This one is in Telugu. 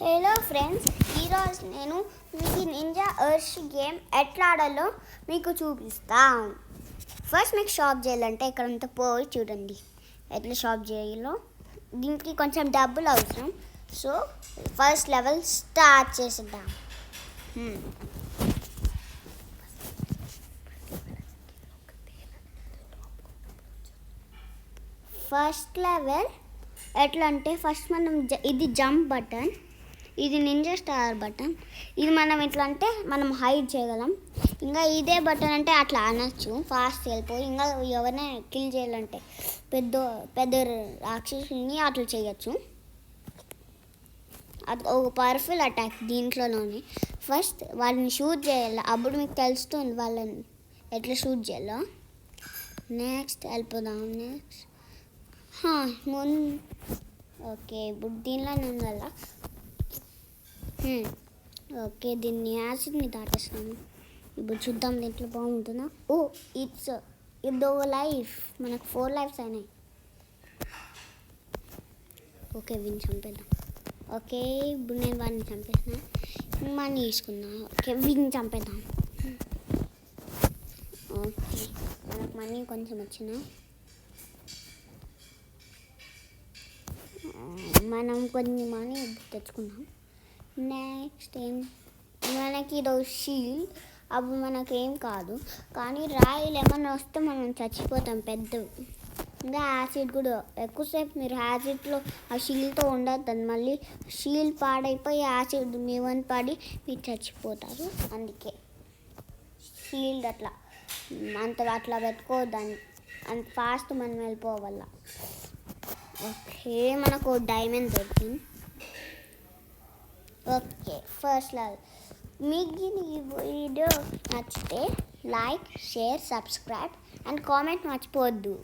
హలో ఫ్రెండ్స్, ఈరోజు నేను మీకు నింజా ఎర్ష్ గేమ్ ఎట్లా ఆడాలో మీకు చూపిస్తాను. ఫస్ట్ మీకు షాప్ చేయాలంటే ఇక్కడంతా పోయి చూడండి ఎట్లా షాప్ చేయాలో. దీనికి కొంచెం డబ్బులు అవసరం. సో ఫస్ట్ లెవెల్ స్టార్ట్ చేసేద్దాం. ఫస్ట్ లెవెల్ ఎట్లా అంటే ఫస్ట్ మనం ఇది జంప్ బటన్, ఇది నింజా స్టార్ బటన్. ఇది మనం ఎట్లా అంటే మనం హైడ్ చేయగలం. ఇంకా ఇదే బటన్ అంటే అట్లా అనొచ్చు, ఫాస్ట్ వెళ్ళిపోయి. ఇంకా ఎవరైనా కిల్ చేయాలంటే పెద్ద పెద్ద రాక్షసుల్ని అట్లా చేయొచ్చు. అది ఒక పవర్ఫుల్ అటాక్ దీంట్లోనే. ఫస్ట్ వాళ్ళని షూట్ చేయాలి, అప్పుడు మీకు తెలుస్తుంది వాళ్ళని ఎట్లా షూట్ చేయాలో. నెక్స్ట్ వెళ్ళిపోదాం. నెక్స్ట్ ఓకే, ఇప్పుడు దీనిలోనే ఉండాల. ఓకే, దీన్ని యాసిడ్ని దాటేస్తాను. ఇప్పుడు చూద్దాం దీంట్లో బాగుంటుందా. ఇది ఒక లైఫ్, మనకు 4 లైఫ్స్ అయినాయి. ఓకే, వీడిని చంపేద్దాం. ఓకే, ఇప్పుడు నేను వాడిని చంపేసిన, మనీ తీసుకున్నా. ఓకే, వీడిని చంపేద్దాం. ఓకే, మనకు మనీ కొంచెం వచ్చిన, మనం కొన్ని మనీ తెచ్చుకున్నాం. నెక్స్ట్ మనకి ఇది షీల్డ్, అప్పుడు మనకేం కాదు. కానీ రాయిలు ఏమన్నా వస్తే మనం చచ్చిపోతాం పెద్దవి. ఇంకా యాసిడ్ కూడా ఎక్కువసేపు మీరు యాసిడ్లో ఆ షీల్డ్తో ఉండద్దు, మళ్ళీ షీల్డ్ పాడైపోయి యాసిడ్ మీ వన్ పడి మీరు చచ్చిపోతారు. అందుకే షీల్డ్ అట్లా పెట్టుకోవద్దని, అంత ఫాస్ట్ మనం వెళ్ళిపోవాల. ఓకే, మనకు డైమండ్ దొరికింది. Okay, first level. మీకు ఈ వీడియో నచ్చితే like, share, subscribe and comment మర్చిపోవద్దు.